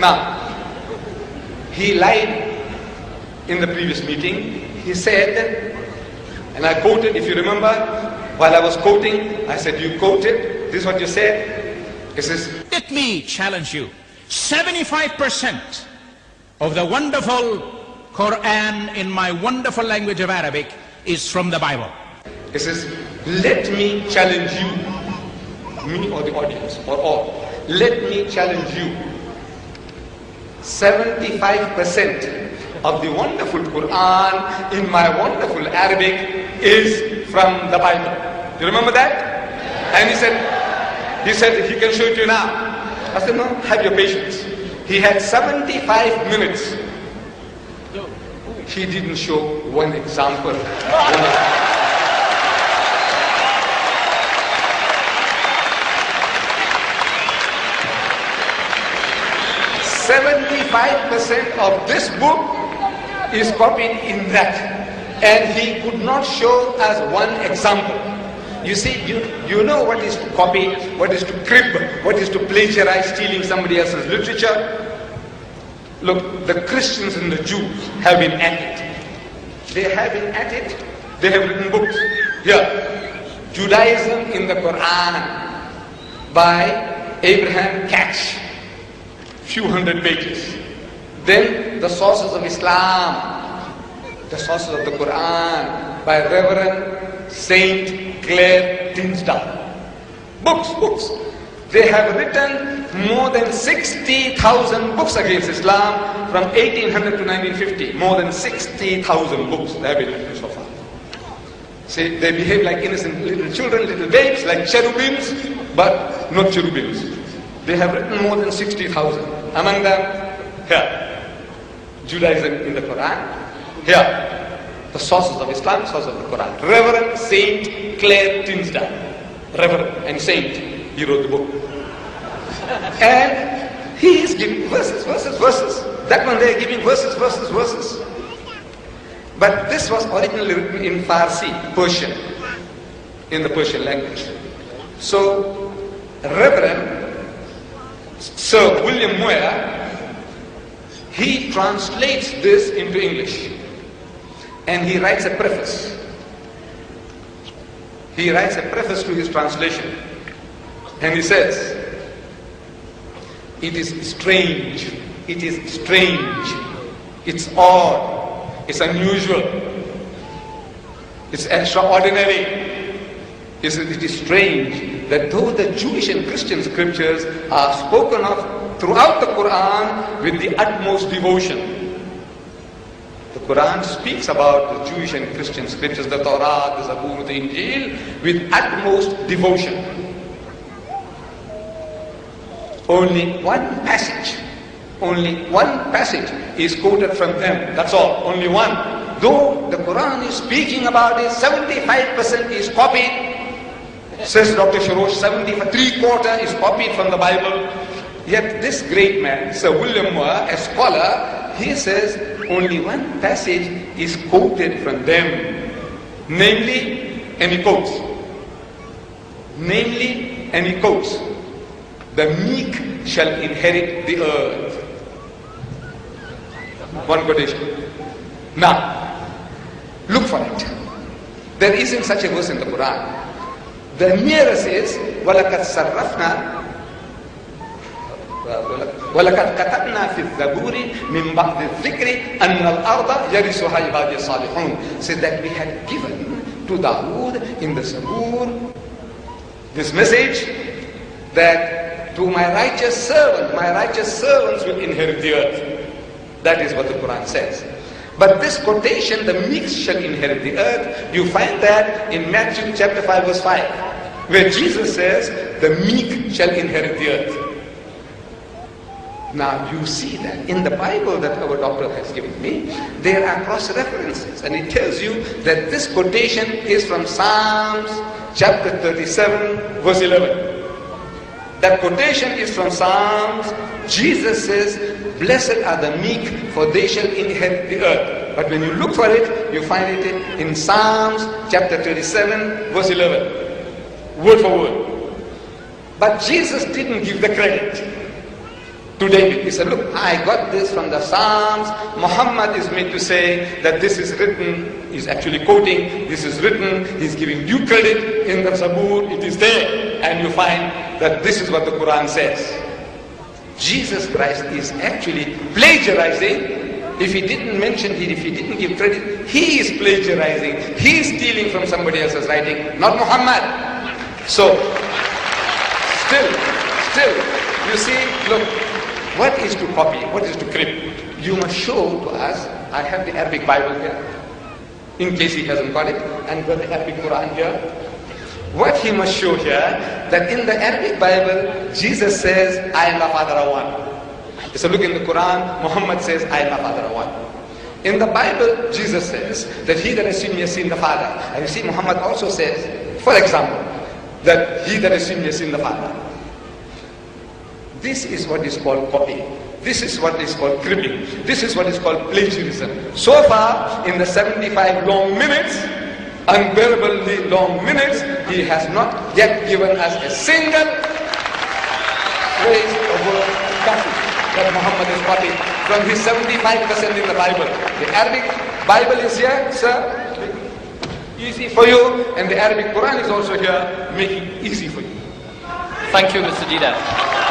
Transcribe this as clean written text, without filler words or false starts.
Now, he lied in the previous meeting. He said, and I quoted, if you remember, while I was quoting, I said, you quoted, this is what you said. He says, let me challenge you. 75% of the wonderful Quran in my wonderful language of Arabic is from the Bible. He says, let me challenge you, me or the audience, or all. Let me challenge you. 75% of the wonderful Quran in my wonderful Arabic is from the Bible. You remember that? And he said he can show it to you now. I said, no, have your patience. He had 75 minutes. He didn't show one example. 75% of this book is copied in that, and he could not show us one example. You see, you know what is to copy, what is to crib, what is to plagiarize, stealing somebody else's literature. Look, the Christians and the Jews have been at it. They have been at it. They have written books. Here, Judaism in the Quran by Abraham Catch. Few hundred pages. Then the sources of Islam, the sources of the Quran by Reverend Saint Claire Tinsdale. Books. They have written more than 60,000 books against Islam from 1800 to 1950. More than 60,000 books they have been written so far. See, they behave like innocent little children, little babes, like cherubims, but not cherubims. They have written more than 60,000. Among them, here, Judaism in the Quran. Here, the sources of Islam, sources of the Quran. Reverend Saint Claire Tinsdale. Reverend and Saint, he wrote the book. And he is giving verses. That one they are giving verses. But this was originally written in Farsi, Persian, in the Persian language. So, Reverend Sir William Moyer, he translates this into English, and he writes a preface. He writes a preface to his translation, and he says, it is strange, it's odd, it's unusual, it's extraordinary. He says, it is strange that though the Jewish and Christian scriptures are spoken of throughout the Quran with the utmost devotion. The Quran speaks about the Jewish and Christian scriptures, the Torah, the Zabur, the Injil, with utmost devotion. Only one passage is quoted from them. That's all, only one. Though the Quran is speaking about it, 75% is copied. Says Dr. Shorosh, 3/4 is copied from the Bible. Yet this great man, Sir William Moore, a scholar, he says only one passage is quoted from them. Namely, and he quotes, the meek shall inherit the earth. One quotation. Now, look for it. There isn't such a verse in the Quran. The nearest is وَلَقَدْ صَرَّفْنَا وَلَقَدْ كَتَبْنَا فِي الزَّبُورِ مِنْ بَعْدِ الذِّكْرِ أَنَّ الْأَرْضَ يَرِثُهَا عِبَادِي الصَّالِحُونَ. Said that we had given to Dawood in the Zabur this message that to my righteous servants will inherit the earth. That is what the Quran says. But this quotation, the meek shall inherit the earth, you find that in Matthew chapter 5 verse 5, where Jesus says, the meek shall inherit the earth. Now you see that in the Bible that our doctor has given me, there are cross-references, and it tells you that this quotation is from Psalms chapter 37 verse 11. That quotation is from Psalms. Jesus says, blessed are the meek, for they shall inherit the earth. But when you look for it, you find it in Psalms chapter 37 verse 11. Word for word. But Jesus didn't give the credit to to David. He said, look, I got this from the Psalms. Muhammad is made to say that this is written. He's actually quoting, this is written. He's giving due credit in the Zabur. It is there. And you find that this is what the Quran says. Jesus Christ is actually plagiarizing. If he didn't mention it, if he didn't give credit, he is plagiarizing. He is stealing from somebody else's writing, not Muhammad. So, still, you see, look, what is to copy? What is to crib? You must show to us. I have the Arabic Bible here, in case he hasn't got it, and got the Arabic Quran here. What he must show here, that in the Arabic Bible, Jesus says, I and my Father are one. So look in the Quran, Muhammad says, I and my Father are one. In the Bible, Jesus says that he that has seen me has seen the Father. And you see, Muhammad also says, for example, that he that has seen me has seen the Father. This is what is called copying. This is what is called cribbing. This is what is called plagiarism. So far, in the 75 long minutes, unbearably long minutes, he has not yet given us a single phrase or word passage that Muhammad is copied from his 75% in the Bible. The Arabic Bible is here, sir, easy for you, and the Arabic Quran is also here, making it easy for you. Thank you, Mr. Dida.